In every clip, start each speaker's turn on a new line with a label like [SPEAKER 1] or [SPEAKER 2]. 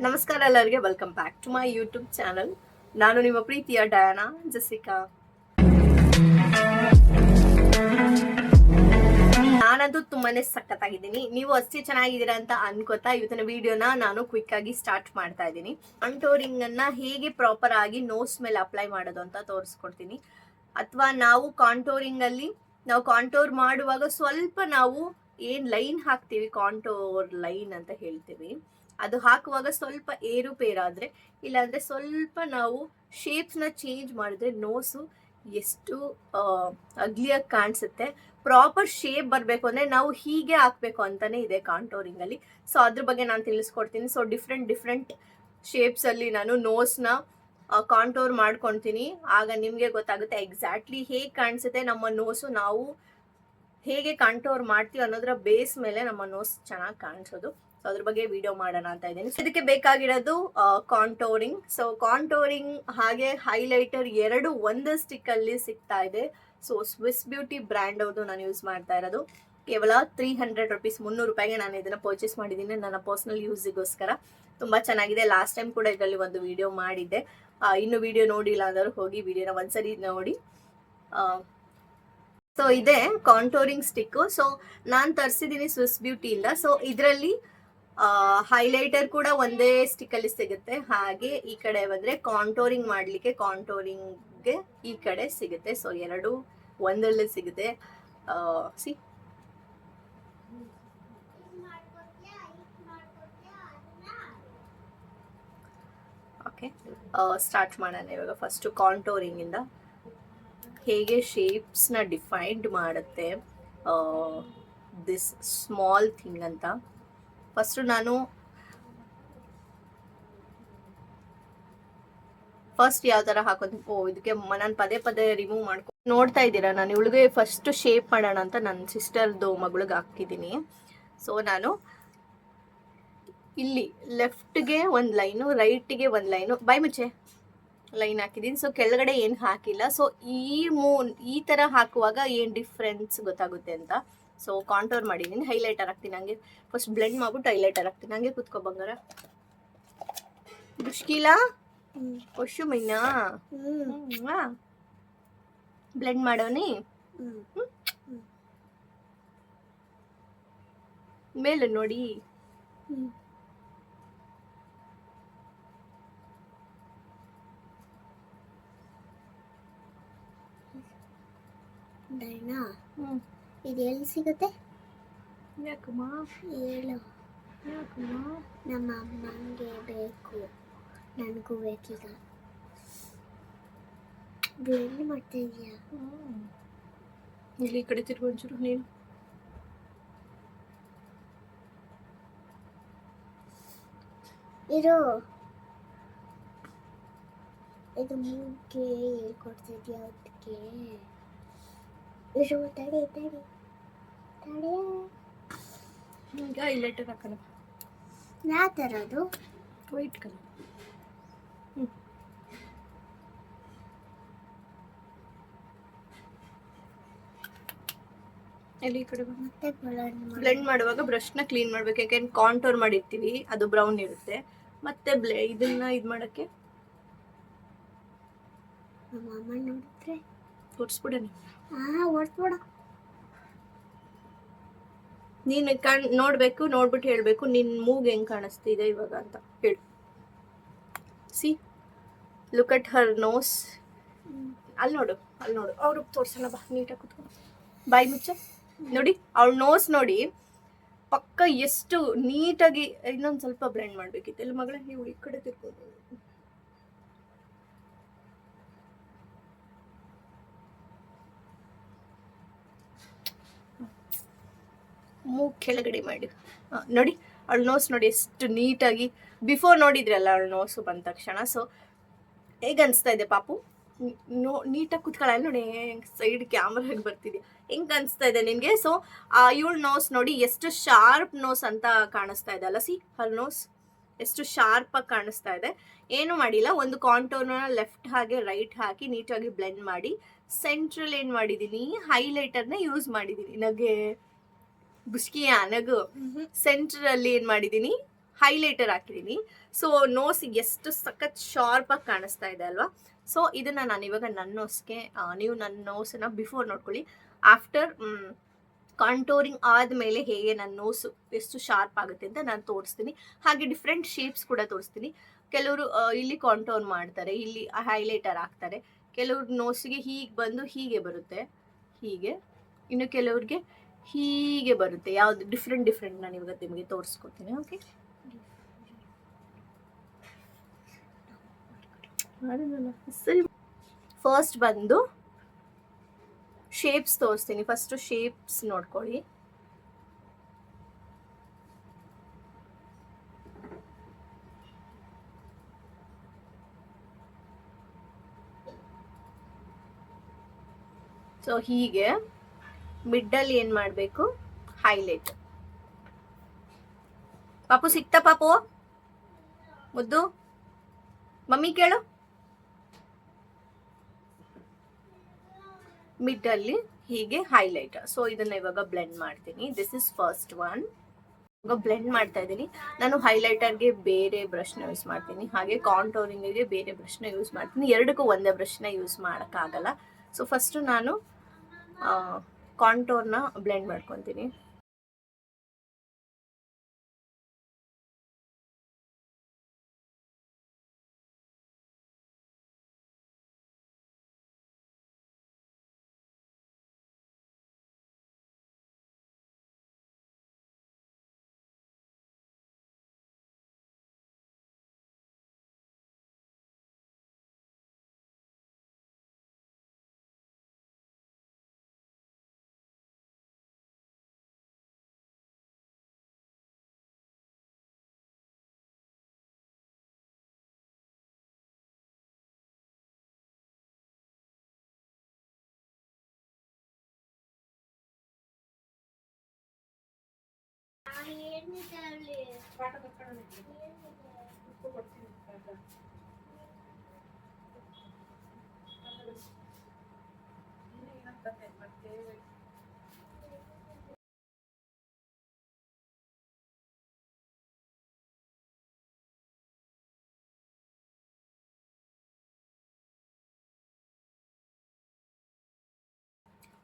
[SPEAKER 1] ನಮಸ್ಕಾರ ಎಲ್ಲರಿಗೆ, welcome back to my YouTube channel. ನಾನು ನಿಮ್ಮ ಪ್ರೀತಿಯ ಡಯಾನಾ ಜೆಸಿಕಾ. ನಾನಂತೂ ತುಂಬಾನೇ ಸಖತ್ತಾಗಿದ್ದೀನಿ. ನೀವು ಅಷ್ಟೇ ಚೆನ್ನಾಗಿದ್ದೀರಾ ಅಂತ ಅನ್ಕೋತಾ ಇವತ್ತಿನ ವಿಡಿಯೋನ ನಾನು ಕ್ವಿಕ್ ಆಗಿ ಸ್ಟಾರ್ಟ್ ಮಾಡ್ತಾ ಇದ್ದೀನಿ. ಕಾಂಟೋರಿಂಗ್ ಅನ್ನ ಹೇಗೆ ಪ್ರಾಪರ್ ಆಗಿ ನೋಸ್ ಮೇಲೆ ಅಪ್ಲೈ ಮಾಡೋದು ಅಂತ ತೋರಿಸ್ಕೊಡ್ತೀನಿ. ಅಥವಾ ನಾವು ಕಾಂಟೋರಿಂಗ್ ಅಲ್ಲಿ ನಾವು ಕಾಂಟೋರ್ ಮಾಡುವಾಗ ಸ್ವಲ್ಪ ನಾವು ಏನ್ ಲೈನ್ ಹಾಕ್ತೀವಿ, ಕಾಂಟೋರ್ ಲೈನ್ ಅಂತ ಹೇಳ್ತೀವಿ, ಅದು ಹಾಕುವಾಗ ಸ್ವಲ್ಪ ಏರುಪೇರಾದ್ರೆ, ಇಲ್ಲಾಂದ್ರೆ ಸ್ವಲ್ಪ ನಾವು ಶೇಪ್ಸ್ ನ ಚೇಂಜ್ ಮಾಡಿದ್ರೆ ನೋಸು ಎಷ್ಟು ಅಗ್ಲಿಯಾಗಿ ಕಾಣಿಸುತ್ತೆ. ಪ್ರಾಪರ್ ಶೇಪ್ ಬರಬೇಕು ಅಂದ್ರೆ ನಾವು ಹೀಗೆ ಹಾಕ್ಬೇಕು ಅಂತಾನೆ ಇದೆ ಕಾಂಟೋರಿಂಗ್ ಅಲ್ಲಿ. ಸೊ ಅದ್ರ ಬಗ್ಗೆ ನಾನು ತಿಳಿಸ್ಕೊಡ್ತೀನಿ. ಸೊ ಡಿಫ್ರೆಂಟ್ ಶೇಪ್ಸ್ ಅಲ್ಲಿ ನಾನು ನೋಸ್ನ ಕಾಂಟೋರ್ ಮಾಡ್ಕೊಳ್ತೀನಿ. ಆಗ ನಿಮ್ಗೆ ಗೊತ್ತಾಗುತ್ತೆ ಎಕ್ಸಾಕ್ಟ್ಲಿ ಹೇಗೆ ಕಾಣಿಸುತ್ತೆ ನಮ್ಮ ನೋಸು. ನಾವು ಹೇಗೆ ಕಾಂಟೋರ್ ಮಾಡ್ತೀವಿ ಅನ್ನೋದ್ರ ಬೇಸ್ ಮೇಲೆ ನಮ್ಮ ನೋಸ್ ಚೆನ್ನಾಗಿ ಕಾಣಿಸೋದು. ಸೊ ಅದ್ರ ಬಗ್ಗೆ ವಿಡಿಯೋ ಮಾಡೋಣ ಅಂತ ಇದ್ದೀನಿ. ಇದಕ್ಕೆ ಬೇಕಾಗಿರೋದು ಕಾಂಟೋರಿಂಗ್. ಸೊ ಕಾಂಟೋರಿಂಗ್ ಹಾಗೆ ಹೈಲೈಟರ್ ಎರಡು ಒಂದು ಸ್ಟಿಕ್ ಅಲ್ಲಿ ಸಿಗ್ತಾ ಇದೆ. ಸೊ ಸ್ವಿಸ್ ಬ್ಯೂಟಿ ಬ್ರ್ಯಾಂಡ್ ಅವ್ರದ್ದು ನಾನು ಯೂಸ್ ಮಾಡ್ತಾ ಇರೋದು. ಕೇವಲ 300 rupees, 300 ರೂಪಾಯಿಗೆ ನಾನು ಇದನ್ನ ಪರ್ಚೇಸ್ ಮಾಡಿದ್ದೀನಿ ನನ್ನ ಪರ್ಸನಲ್ ಯೂಸಿಗೋಸ್ಕರ. ತುಂಬಾ ಚೆನ್ನಾಗಿದೆ. ಲಾಸ್ಟ್ ಟೈಮ್ ಕೂಡ ಇದರಲ್ಲಿ ಒಂದು ವಿಡಿಯೋ ಮಾಡಿದ್ದೆ. ಇನ್ನು ವಿಡಿಯೋ ನೋಡಿಲ್ಲ ಅಂದರೂ ಹೋಗಿ ವಿಡಿಯೋನ ಒಂದ್ಸರಿ ನೋಡಿ. ಸೊ ಇದೆ ಕಾಂಟೋರಿಂಗ್ ಸ್ಟಿಕ್. ಸೊ ನಾನು ತರಿಸಿದ್ದೀನಿ ಸ್ವಿಸ್ ಬ್ಯೂಟಿಯಿಂದ. ಸೊ ಇದರಲ್ಲಿ ಹೈಲೈಟರ್ ಕೂಡ ಒಂದೇ ಸ್ಟಿಕ್ ಅಲ್ಲಿ ಸಿಗುತ್ತೆ. ಹಾಗೆ ಈ ಕಡೆ ಬಂದ್ರೆ ಕಾಂಟೋರಿಂಗ್ ಮಾಡ್ಲಿಕ್ಕೆ ಕಾಂಟೋರಿಂಗ್ಗೆ ಈ ಕಡೆ ಸಿಗುತ್ತೆ. ಸೊ ಎರಡು ಒಂದರಲ್ಲೇ ಸಿಗುತ್ತೆ. ಸಿ ಓಕೆ, ಸ್ಟಾರ್ಟ್ ಮಾಡೋಣ ಇವಾಗ. ಫಸ್ಟ್ ಕಾಂಟೋರಿಂಗ್ ಇಂದ ಹೇಗೆ ಶೇಪ್ಸ್ ನ ಡಿಫೈನ್ಡ್ ಮಾಡುತ್ತೆ ದಿಸ್ ಸ್ಮಾಲ್ ಥಿಂಗ್ ಅಂತ. ಫಸ್ಟ್ ಯಾವ ತರ ಹಾಕೋದು, ಇದಕ್ಕೆ ನಾನು ಪದೇ ರಿಮೂವ್ ಮಾಡ್ಕೊ ನೋಡ್ತಾ ಇದ್ದೀರಾ. ನಾನು ಇವಳಿಗೆ ಫಸ್ಟ್ ಶೇಪ್ ಮಾಡೋಣ ಅಂತ ನನ್ನ ಸಿಸ್ಟರ್ದು ಮಗಳಿಗೆ ಹಾಕಿದ್ದೀನಿ. ಸೊ ನಾನು ಇಲ್ಲಿ ಲೆಫ್ಟ್ಗೆ ಒಂದು ಲೈನು, ರೈಟ್ಗೆ ಒಂದು ಲೈನು, ಬಾಯ್ ಮುಚ್ಚೆ ಲೈನ್ ಹಾಕಿದ್ದೀನಿ. ಸೊ ಕೆಳಗಡೆ ಏನು ಹಾಕಿಲ್ಲ. ಸೊ ಈ ತರ ಹಾಕುವಾಗ ಏನು ಡಿಫ್ರೆನ್ಸ್ ಗೊತ್ತಾಗುತ್ತೆ ಅಂತ. ಸೊ ಕಾಂಟೋರ್ ಮಾಡಿದ್ದೀನಿ. ಹೈಲೈಟರ್ ಹಾಕ್ತೀನಿ. ಹಂಗೆ ಫಸ್ಟ್ ಬ್ಲೆಂಡ್ ಮಾಡ್ಬಿಟ್ಟು ಹೈಲೈಟರ್ ಹಾಕ್ತೀನಿ. ಹಂಗೆ ಕುತ್ಕೋ ಬಂಗಾರ. ಮುಷ್ಕಿಲಾ ಒಶು ಮೈನಾ ಬ್ಲೆಂಡ್ ಮಾಡೋನಿ. ಮೇಲೆ ನೋಡಿ.
[SPEAKER 2] ಡೈನಾ, ಇದು ಎಲ್ಲಿ ಸಿಗುತ್ತೆ?
[SPEAKER 1] ಯಾಕಮ್ಮ
[SPEAKER 2] ಹೇಳು.
[SPEAKER 1] ಯಾಕಮ್ಮ?
[SPEAKER 2] ನಮ್ಮ ಅಮ್ಮಂಗೆ ಬೇಕು, ನನಗೂ ಬೇಕೀಗ. ಬ್ಲೆಂಡ್ ಮಾಡ್ತಾ ಇದೀಯಾ?
[SPEAKER 1] ಇಲ್ಲಿ ಈ ಕಡೆ ತಿರ್ಗೊಂಚೂರು ನೀನು.
[SPEAKER 2] ಇರು, ಇದು ಮೂಗ್ಗೆ ಹೇಳ್ಕೊಡ್ತಾ ಇದೀಯಾ? ಅದಕ್ಕೆ ಇರು, ತಡಿ.
[SPEAKER 1] ಈಗ ಹೈಲೈಟರ್ ಹಾಕೋಣ.
[SPEAKER 2] ಯಾವ ಥರ ಅದು?
[SPEAKER 1] White colour. ಎಲ್ಲಿ ಈ ಕಡೆ
[SPEAKER 2] ಮತ್ತೆ
[SPEAKER 1] ಬ್ಲೆಂಡ್ ಮಾಡುವಾಗ ಬ್ರಷ್ನ ಕ್ಲೀನ್ ಮಾಡ್ಬೇಕು. ಯಾಕೆಂದ್ರೆ ಕಾಂಟೋರ್ ಮಾಡಿರ್ತೀವಿ, ಅದು ಬ್ರೌನ್ ಇರುತ್ತೆ. ಮತ್ತೆ ಇದನ್ನ ಮಾಡಕ್ಕೆ
[SPEAKER 2] ನಮ್ಮ ಅಮ್ಮ ನೋಡಿದ್ರೆ
[SPEAKER 1] ತೋರಿಸ್ಬಿಡ.
[SPEAKER 2] ಓಡಿಸ್ಬಿಡ.
[SPEAKER 1] ನೀನು ನೋಡ್ಬೇಕು, ನೋಡ್ಬಿಟ್ಟು ಹೇಳ್ಬೇಕು ನಿನ್ ಮೂಗ್ ಹೆಂಗ್ ಕಾಣಿಸ್ತಿದೆ ಇವಾಗ ಅಂತ ಹೇಳು. See, look at her nose. ಅಲ್ಲಿ ನೋಡು. ಅವ್ರಿಗೆ ತೋರ್ಸಲ್ಲ. ಬಾ, ನೀಟಾಗಿ ಕುತ್ಕೊಂಡು ಬಾಯಿ ಮುಚ್ಚ. ನೋಡಿ ಅವಳ ನೋಸ್ ನೋಡಿ, ಪಕ್ಕ ಎಷ್ಟು ನೀಟಾಗಿ. ಇನ್ನೊಂದು ಸ್ವಲ್ಪ ಬ್ಲೆಂಡ್ ಮಾಡ್ಬೇಕಿತ್ತು. ಎಲ್ಲ ಮಗಳೇ, ನೀವು ಈ ಕಡೆ ತಿರ್ಕೊಂಡು. ಮೂಗ್ ಕೆಳಗಡೆ ಮಾಡಿ. ನೋಡಿ ಅವಳ ನೋಸ್ ನೋಡಿ ಎಷ್ಟು ನೀಟಾಗಿ. ಬಿಫೋರ್ ನೋಡಿದ್ರಲ್ಲ ಅವಳ ನೋಸು ಬಂದ ತಕ್ಷಣ. ಸೊ ಹೇಗೆ ಅನಿಸ್ತಾ ಇದೆ ಪಾಪು? ನೀಟಾಗಿ ಕುತ್ಕೊಳ್ಳಲ್ಲ ನೋಡಿ. ಸೈಡ್ ಕ್ಯಾಮ್ರಾಗೆ ಬರ್ತಿದ್ಯಾ, ಹೆಂಗೆ ಅನಿಸ್ತಾ ಇದೆ ನಿನಗೆ? ಸೊ ಇವಳ ನೋಸ್ ನೋಡಿ ಎಷ್ಟು ಶಾರ್ಪ್ ನೋಸ್ ಅಂತ ಕಾಣಿಸ್ತಾ ಇದೆ ಅಲ್ಲ. ಸಿ, ಹರ್ ನೋಸ್ ಎಷ್ಟು ಶಾರ್ಪ್ ಆಗಿ ಕಾಣಿಸ್ತಾ ಇದೆ. ಏನು ಮಾಡಿಲ್ಲ, ಒಂದು ಕಾಂಟೋರ್ನ ಲೆಫ್ಟ್ ಹಾಗೆ ರೈಟ್ ಹಾಕಿ ನೀಟಾಗಿ ಬ್ಲೆಂಡ್ ಮಾಡಿ ಸೆಂಟ್ರಲ್ ಏನು ಮಾಡಿದ್ದೀನಿ, ಹೈಲೈಟರ್ನ ಯೂಸ್ ಮಾಡಿದ್ದೀನಿ. ನಗೆ ಬುಷ್ಕಿಯ ನಗು. ಸೆಂಟ್ರಲ್ಲಿ ಏನು ಮಾಡಿದ್ದೀನಿ, ಹೈಲೈಟರ್ ಹಾಕಿದ್ದೀನಿ. ಸೊ ನೋಸ್ ಎಷ್ಟು ಸಖತ್ ಶಾರ್ಪ್ ಆಗಿ ಕಾಣಿಸ್ತಾ ಇದೆ ಅಲ್ವಾ. ಸೊ ಇದನ್ನ ನಾನು ಇವಾಗ ನನ್ನ ನೋಸ್ಗೆ, ನೀವು ನನ್ನ ನೋಸನ್ನ ಬಿಫೋರ್ ನೋಡ್ಕೊಳ್ಳಿ, ಆಫ್ಟರ್ ಕಾಂಟೋರಿಂಗ್ ಆದಮೇಲೆ ಹೇಗೆ ನನ್ನ ನೋಸು ಎಷ್ಟು ಶಾರ್ಪ್ ಆಗುತ್ತೆ ಅಂತ ನಾನು ತೋರಿಸ್ತೀನಿ. ಹಾಗೆ ಡಿಫ್ರೆಂಟ್ ಶೇಪ್ಸ್ ಕೂಡ ತೋರಿಸ್ತೀನಿ. ಕೆಲವರು ಇಲ್ಲಿ ಕಾಂಟೋರ್ ಮಾಡ್ತಾರೆ, ಇಲ್ಲಿ ಹೈಲೈಟರ್ ಹಾಕ್ತಾರೆ. ಕೆಲವ್ರ ನೋಸಿಗೆ ಹೀಗೆ ಬಂದು ಹೀಗೆ ಬರುತ್ತೆ, ಹೀಗೆ. ಇನ್ನು ಕೆಲವ್ರಿಗೆ ಹೀಗೆ ಬರುತ್ತೆ. ಯಾವ್ದು ಡಿಫ್ರೆಂಟ್ ನಾನು ಇವಾಗ ನಿಮಗೆ ತೋರಿಸ್ಕೊತೀನಿ. ಓಕೆ, ಸರಿ. ಫಸ್ಟ್ ಬಂದು ಶೇಪ್ಸ್ ತೋರಿಸ್ತೀನಿ. ಫಸ್ಟ್ ಶೇಪ್ಸ್ ನೋಡ್ಕೊಳ್ಳಿ. ಸೊ ಹೀಗೆ ಮಿಡ್ಡಲ್ಲಿ ಏನ್ ಮಾಡಬೇಕು, ಹೈಲೈಟ್. ಪಾಪು ಸಿಕ್ತಾ? ಪಾಪು ಮುದ್ದು, ಮಮ್ಮಿ ಕೇಳು. ಮಿಡ್ಡಲ್ಲಿ ಹೀಗೆ ಹೈಲೈಟರ್. ಸೊ ಇದನ್ನ ಇವಾಗ ಬ್ಲೆಂಡ್ ಮಾಡ್ತೀನಿ. This is first one. ಇವಾಗ ಬ್ಲೆಂಡ್ ಮಾಡ್ತಾ ಇದ್ದೀನಿ. ನಾನು ಹೈಲೈಟರ್ಗೆ ಬೇರೆ ಬ್ರಷ್ನ ಯೂಸ್ ಮಾಡ್ತೀನಿ, ಹಾಗೆ ಕಾಂಟೋರಿಂಗ್ಗೆ ಬೇರೆ ಬ್ರಷ್ನ ಯೂಸ್ ಮಾಡ್ತೀನಿ. ಎರಡಕ್ಕೂ ಒಂದೇ ಬ್ರಷ್ನ ಯೂಸ್ ಮಾಡೋಕ್ಕಾಗಲ್ಲ. ಸೊ ಫಸ್ಟು ನಾನು ಕಾಂಟೋರ್ನ ಬ್ಲೆಂಡ್ ಮಾಡ್ಕೊತೀನಿ.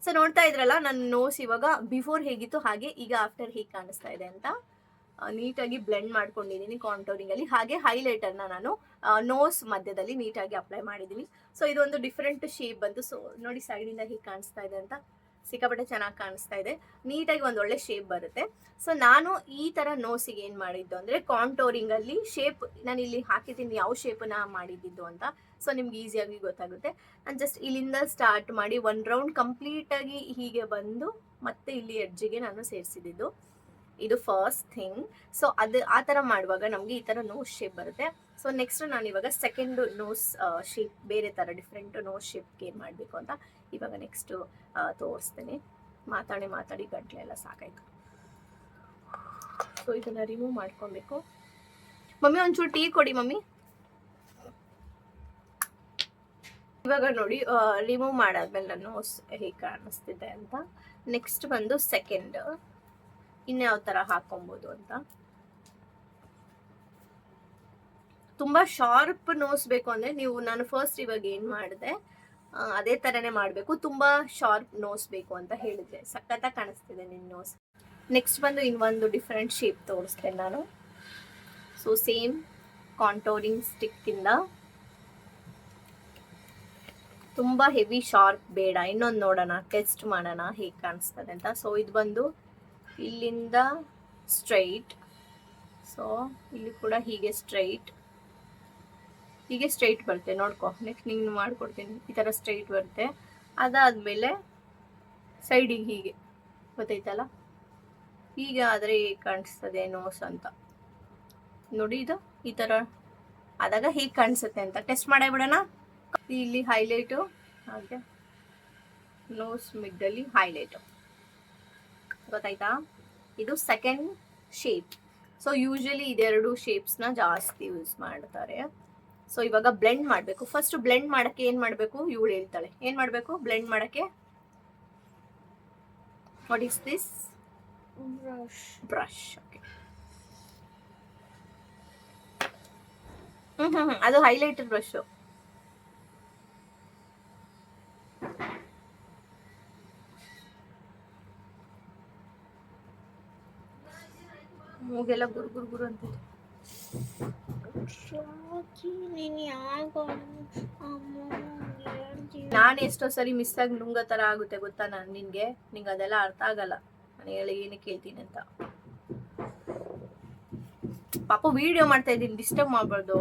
[SPEAKER 1] ಸೊ ನೋಡ್ತಾ ಇದ್ರಲ್ಲ ನನ್ನ ನೋಸ್ ಇವಾಗ ಬಿಫೋರ್ ಹೇಗಿತ್ತು ಹಾಗೆ ಈಗ ಆಫ್ಟರ್ ಹೇಗೆ ಕಾಣಿಸ್ತಾ ಇದೆ ಅಂತ. ನೀಟಾಗಿ ಬ್ಲೆಂಡ್ ಮಾಡ್ಕೊಂಡಿದ್ದೀನಿ ಕಾಂಟೋರಿಂಗ್ ಅಲ್ಲಿ. ಹಾಗೆ ಹೈಲೈಟರ್ನ ನಾನು ನೋಸ್ ಮಧ್ಯದಲ್ಲಿ ನೀಟಾಗಿ ಅಪ್ಲೈ ಮಾಡಿದ್ದೀನಿ. ಸೊ ಇದೊಂದು ಡಿಫ್ರೆಂಟ್ ಶೇಪ್ ಬಂತು. ಸೊ ನೋಡಿ ಸೈಡಿಂದ ಹೇಗೆ ಕಾಣಿಸ್ತಾ ಇದೆ ಅಂತ, ಸಿಕ್ಕಾಪಟ್ಟೆ ಚೆನ್ನಾಗಿ ಕಾಣಿಸ್ತಾ ಇದೆ. ನೀಟಾಗಿ ಒಂದು ಒಳ್ಳೆ ಶೇಪ್ ಬರುತ್ತೆ. ಸೊ ನಾನು ಈ ತರ ನೋಸಿಗೆ ಏನ್ ಮಾಡಿದ್ದು ಅಂದ್ರೆ, ಕಾಂಟೋರಿಂಗ್ ಅಲ್ಲಿ ಶೇಪ್ ನಾನು ಇಲ್ಲಿ ಹಾಕಿದ್ದೀನಿ, ಯಾವ ಶೇಪ್ನ ಮಾಡಿದ್ದು ಅಂತ. ಸೊ ನಿಮ್ಗೆ ಈಸಿಯಾಗಿ ಗೊತ್ತಾಗುತ್ತೆ. ನಾನು ಜಸ್ಟ್ ಇಲ್ಲಿಂದ ಸ್ಟಾರ್ಟ್ ಮಾಡಿ ಒಂದು ರೌಂಡ್ ಕಂಪ್ಲೀಟ್ ಆಗಿ ಹೀಗೆ ಬಂದು ಮತ್ತೆ ಇಲ್ಲಿ ಎಡ್ಜಿಗೆ ನಾನು ಸೇರಿಸಿದ್ದು. ಇದು ಫಸ್ಟ್ ಥಿಂಗ್. ಸೊ ಅದು ಆ ಥರ ಮಾಡುವಾಗ ನಮಗೆ ಈ ಥರ ನೋಸ್ ಶೇಪ್ ಬರುತ್ತೆ. ಸೊ ನೆಕ್ಸ್ಟ್ ನಾನು ಇವಾಗ ಸೆಕೆಂಡ್ ನೋಸ್ ಶೇಪ್, ಬೇರೆ ಥರ ಡಿಫ್ರೆಂಟ್ ನೋಸ್ ಶೇಪ್ಗೆ ಏನು ಮಾಡಬೇಕು ಅಂತ ಇವಾಗ ನೆಕ್ಸ್ಟು ತೋರಿಸ್ತೀನಿ. ಮಾತಾಡಿ ಗಂಟ್ಲೆ ಎಲ್ಲ ಸಾಕಾಯ್ತು. ಸೊ ಇದನ್ನು ರಿಮೂವ್ ಮಾಡ್ಕೊಬೇಕು. ಮಮ್ಮಿ ಒಂಚೂರು ಟೀ ಕೊಡಿ ಮಮ್ಮಿ. ಇವಾಗ ನೋಡಿ ರಿಮೂವ್ ಮಾಡಾದ್ಮೇಲೆ ನಾನು ಹೇಗೆ ಕಾಣಿಸ್ತಿದೆ ಅಂತ. ನೆಕ್ಸ್ಟ್ ಬಂದು ಸೆಕೆಂಡ್, ಇನ್ಯಾವ ಥರ ಹಾಕೊಬೋದು ಅಂತ. ತುಂಬ ಶಾರ್ಪ್ ನೋಸ್ ಬೇಕು ಅಂದರೆ ನೀವು, ನಾನು ಫಸ್ಟ್ ಇವಾಗ ಏನು ಮಾಡಿದೆ ಅದೇ ಥರನೇ ಮಾಡಬೇಕು. ತುಂಬ ಶಾರ್ಪ್ ನೋಸ್ ಬೇಕು ಅಂತ ಹೇಳಿದ್ರೆ ಸಖತ್ತಾಗಿ ಕಾಣಿಸ್ತಿದೆ ನಿನ್ನ ನೋಸ್. ನೆಕ್ಸ್ಟ್ ಬಂದು ಇನ್ನೊಂದು ಡಿಫ್ರೆಂಟ್ ಶೇಪ್ ತೋರಿಸ್ತೇನೆ ನಾನು. ಸೊ ಸೇಮ್ ಕಾಂಟೋರಿಂಗ್ ಸ್ಟಿಕ್ಕಿಂದ, ತುಂಬ ಹೆವಿ ಶಾರ್ಪ್ ಬೇಡ, ಇನ್ನೊಂದು ನೋಡೋಣ, ಟೆಸ್ಟ್ ಮಾಡೋಣ ಹೇಗೆ ಕಾಣಿಸ್ತದೆ ಅಂತ. ಸೊ ಇದು ಬಂದು ಇಲ್ಲಿಂದ ಸ್ಟ್ರೈಟ್. ಸೊ ಇಲ್ಲಿ ಕೂಡ ಹೀಗೆ ಸ್ಟ್ರೈಟ್ ಬರುತ್ತೆ, ನೋಡ್ಕೊ. ನೆಕ್ಸ್ಟ್ ನಿಂಗೆ ಮಾಡ್ಕೊಡ್ತೀನಿ. ಈ ಥರ ಸ್ಟ್ರೈಟ್ ಬರುತ್ತೆ. ಅದಾದಮೇಲೆ ಸೈಡಿಗೆ ಹೀಗೆ, ಗೊತ್ತೈತಲ್ಲ, ಹೀಗೆ ಆದರೆ ಹೇಗೆ ಕಾಣಿಸ್ತದೆ ನೋಸ್ ಅಂತ ನೋಡಿ. ಇದು ಈ ಥರ ಆದಾಗ ಹೇಗೆ ಕಾಣಿಸುತ್ತೆ ಅಂತ ಟೆಸ್ಟ್ ಮಾಡೇ ಬಿಡೋಣ. ಇಲ್ಲಿ ಹೈಲೈಟು, ಹಾಗೆ ನೋಸ್ ಮಿಡ್ಡಲ್ಲಿ ಹೈಲೈಟು, ಗೊತ್ತಾಯ್ತಾ? ಇದು ಸೆಕೆಂಡ್ ಶೇಪ್. ಸೊ ಯೂಶಲಿ ಇದೆರಡು ಶೇಪ್ಸ್ನ ಜಾಸ್ತಿ ಯೂಸ್ ಮಾಡ್ತಾರೆ. ಸೊ ಇವಾಗ ಬ್ಲೆಂಡ್ ಮಾಡಬೇಕು. ಫಸ್ಟ್ ಬ್ಲೆಂಡ್ ಮಾಡೋಕ್ಕೆ ಏನು ಮಾಡಬೇಕು, ಇವಳು ಹೇಳ್ತಾಳೆ ಏನು ಮಾಡಬೇಕು ಬ್ಲೆಂಡ್ ಮಾಡೋಕ್ಕೆ. What is this? Brush. Okay, ಅದು ಹೈಲೈಟರ್ ಬ್ರಷ್. ಮೂಗೆಲ್ಲ ಗುರು ಗುರು ಗುರು ಅಂತ. ನಾನು ಎಷ್ಟೋ ಸರಿ ಮಿಸ್ ಆಗಿ ನುಂಗೋ ತರ ಆಗುತ್ತೆ ಗೊತ್ತಾ ನಿಂಗೆ ಅದೆಲ್ಲ ಅರ್ಥ ಆಗಲ್ಲ. ನಾನು ಹೇಳಿ ಏನಕ್ಕೆ ಕೇಳ್ತೀನಿ ಅಂತ. ಪಾಪ ವಿಡಿಯೋ ಮಾಡ್ತಾ ಇದ್ದೀನಿ, ಡಿಸ್ಟರ್ಬ್ ಮಾಡಬಾರ್ದು.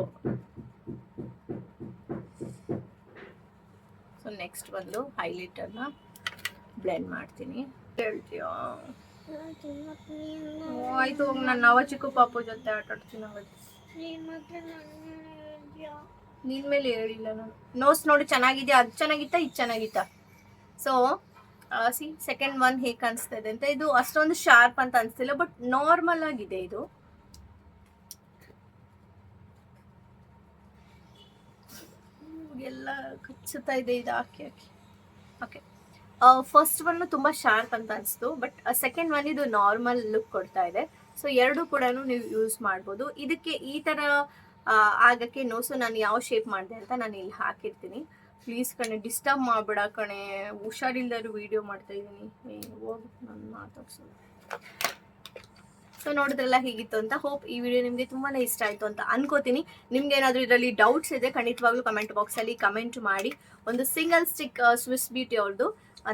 [SPEAKER 1] ಸೊ ನೆಕ್ಸ್ಟ್ ಬಂದು ಹೈಲೈಟರ್ನ ಬ್ಲೆಂಡ್ ಮಾಡ್ತೀನಿ. ಹೇಳ್ತೀಯಾ? ಆಯ್ತು, ನಾನು ನವ ಚಿಕ್ಕು ಪಾಪು ಜೊತೆ ಆಟ ಆಡ್ತೀನಿ. ನಿನ್ ಮೇಲೆ ಹೇಳಿಲ್ಲ ನಾನು. ನೋಸ್ ನೋಡಿ ಚೆನ್ನಾಗಿದ್ಯಾ? ಅದು ಚೆನ್ನಾಗಿತ್ತಾ ಇದು ಚೆನ್ನಾಗಿತ್ತಾ? ಸೊ ಸಿ ಸೆಕೆಂಡ್ ಒನ್ ಹೇಗೆ ಕಾಣಿಸ್ತಾ ಇದೆ ಅಂತ. ಇದು ಅಷ್ಟೊಂದು ಶಾರ್ಪ್ ಅಂತ ಅನಿಸ್ತಿಲ್ಲ, ಬಟ್ ನಾರ್ಮಲ್ ಆಗಿದೆ ಇದು. ಎಲ್ಲ ಕಚ್ಚುತ್ತಾ ಇದೆ ಇದು ಹಾಕಿ. ಓಕೆ, ಫಸ್ಟ್ ಒನ್ ತುಂಬಾ ಶಾರ್ಪ್ ಅಂತ ಅನಿಸ್ತು, ಬಟ್ ಸೆಕೆಂಡ್ ಒನ್ ಇದು ನಾರ್ಮಲ್ ಲುಕ್ ಕೊಡ್ತಾ ಇದೆ. ಸೊ ಎರಡು ಕೂಡ ನೀವು ಯೂಸ್ ಮಾಡ್ಬೋದು. ಇದಕ್ಕೆ ಈ ತರ ಆಗಕ್ಕೆ ನೋಸು ನಾನು ಯಾವ ಶೇಪ್ ಮಾಡಿದೆ ಅಂತ ನಾನು ಇಲ್ಲಿ ಹಾಕಿರ್ತೀನಿ. ಪ್ಲೀಸ್ ಕಣೆ ಡಿಸ್ಟರ್ಬ್ ಮಾಡಬೇಡ ಕಣೆ, ಹುಷಾರಿಲ್ಲರೂ ವಿಡಿಯೋ ಮಾಡ್ತಾ ಇದ್ದೀನಿ. ಹೋಗಿ ನಾನು ಮಾತಾಡ್ಸೋದು. ಸೊ ನೋಡಿದ್ರಲ್ಲ ಹೀಗಿತ್ತು ಅಂತ. ಹೋಪ್ ಈ ವಿಡಿಯೋ ನಿಮಗೆ ತುಂಬಾನೇ ಇಷ್ಟ ಆಯ್ತು ಅಂತ ಅನ್ಕೋತೀನಿ. ನಿಮ್ಗೆ ಏನಾದರೂ ಇದರಲ್ಲಿ ಡೌಟ್ಸ್ ಇದೆ ಖಂಡಿತವಾಗ್ಲೂ ಕಮೆಂಟ್ ಬಾಕ್ಸಲ್ಲಿ ಕಮೆಂಟ್ ಮಾಡಿ. ಒಂದು ಸಿಂಗಲ್ ಸ್ಟಿಕ್ ಸ್ವಿಸ್ ಬ್ಯೂಟಿ ಅವ್ರದ್ದು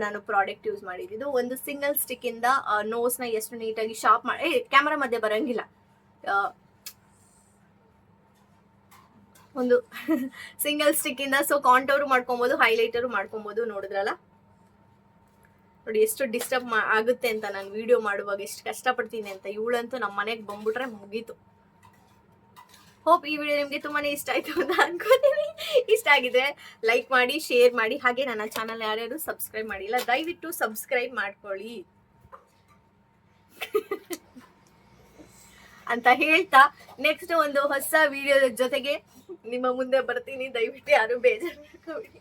[SPEAKER 1] ನಾನು ಪ್ರಾಡಕ್ಟ್ ಯೂಸ್ ಮಾಡಿದ್ದು. ಒಂದು ಸಿಂಗಲ್ ಸ್ಟಿಕ್ ಇಂದ ನೋಸ್ನ ಎಷ್ಟು ನೀಟಾಗಿ ಶಾರ್ಪ್ ಮಾಡಿ, ಕ್ಯಾಮರಾ ಮಧ್ಯೆ ಬರಂಗಿಲ್ಲ, ಒಂದು ಸಿಂಗಲ್ ಸ್ಟಿಕ್ ಇಂದ ಸೊ ಕಾಂಟೋರು ಮಾಡ್ಕೊಬಹುದು, ಹೈಲೈಟರು ಮಾಡ್ಕೊಬಹುದು. ನೋಡಿದ್ರಲ್ಲ ನೋಡಿ ಎಷ್ಟು ಡಿಸ್ಟರ್ಬ್ ಆಗುತ್ತೆ ಅಂತ ನಾನು ವಿಡಿಯೋ ಮಾಡುವಾಗ, ಎಷ್ಟು ಕಷ್ಟಪಡ್ತೀನಿ ಅಂತ. ಇವಳಂತೂ ನಮ್ಮ ಮನೆಗೆ ಬಂದ್ಬಿಟ್ರೆ ಮುಗೀತು. ಹೋಪ್ ಈ ವಿಡಿಯೋ ನಿಮಗೆ ತುಂಬಾನೇ ಇಷ್ಟ ಆಯ್ತು ಅಂತ ಅನ್ಕೋತೀನಿ. ಇಷ್ಟ ಆಗಿದ್ರೆ ಲೈಕ್ ಮಾಡಿ, ಶೇರ್ ಮಾಡಿ, ಹಾಗೆ ನನ್ನ ಚಾನಲ್ ಯಾರ್ಯಾರು ಸಬ್ಸ್ಕ್ರೈಬ್ ಮಾಡಿಲ್ಲ ದಯವಿಟ್ಟು ಸಬ್ಸ್ಕ್ರೈಬ್ ಮಾಡ್ಕೊಳ್ಳಿ ಅಂತ ಹೇಳ್ತಾ ನೆಕ್ಸ್ಟ್ ಒಂದು ಹೊಸ ವಿಡಿಯೋದ ಜೊತೆಗೆ ನಿಮ್ಮ ಮುಂದೆ ಬರ್ತೀನಿ. ದಯವಿಟ್ಟು ಯಾರು ಬೇಜಾರು ಮಾಡ್ಕೋಬೇಡಿ.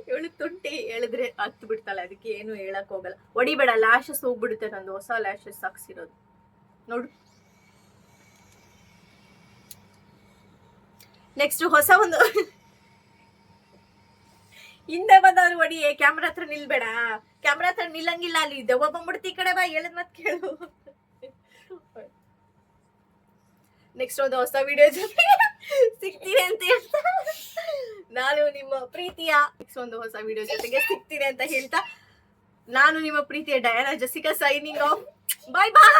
[SPEAKER 1] ಇವಳು ತುಂಟಿ ಹೇಳಿದ್ರೆ ಹತ್ತು ಬಿಡ್ತಾಳೆ, ಅದಕ್ಕೆ ಏನು ಹೇಳಕ್ ಹೋಗಲ್ಲ. ಹೊಡಿಬೇಡ, ಲ್ಯಾಶಸ್ ಹೋಗ್ಬಿಡುತ್ತೆ. ನಂದು ಹೊಸ ಲ್ಯಾಶಸ್ ಹಾಕ್ಸಿರೋದು ನೋಡು. ನೆಕ್ಸ್ಟ್ ಹೊಸ ಒಂದು ಹಿಂದೆ ಬಂದವ್ರು ಹೊಡಿ. ಕ್ಯಾಮ್ರಾ ಹತ್ರ ನಿಲ್ಬೇಡ, ಕ್ಯಾಮ್ರಾ ಹತ್ರ ನಿಲ್ಲಂಗಿಲ್ಲ. ಅಲ್ಲಿ ದೆವ್ವ ಬಂದ್ಬಿಡ್ತಿ. ಈ ಕಡೆ ಬಾ, ಹೇಳದ್ ಮತ್ ಕೇಳು. ನೆಕ್ಸ್ಟ್ ಒಂದು ಹೊಸ ವಿಡಿಯೋ ಜೊತೆ ಸಿಗ್ತೀನಿ ಅಂತ ಹೇಳ್ತಾ ನಾನು ನಿಮ್ಮ ಪ್ರೀತಿಯ ನೆಕ್ಸ್ಟ್ ಒಂದು ಹೊಸ ವಿಡಿಯೋ ಜೊತೆಗೆ ಸಿಗ್ತೀನಿ ಅಂತ ಹೇಳ್ತಾ ನಾನು ನಿಮ್ಮ ಪ್ರೀತಿಯ ಡಯಾನಾ ಜೆಸಿಕಾ ಸೈನಿಂಗ್ ಆಫ್. ಬಾಯ್ ಬಾಯ್.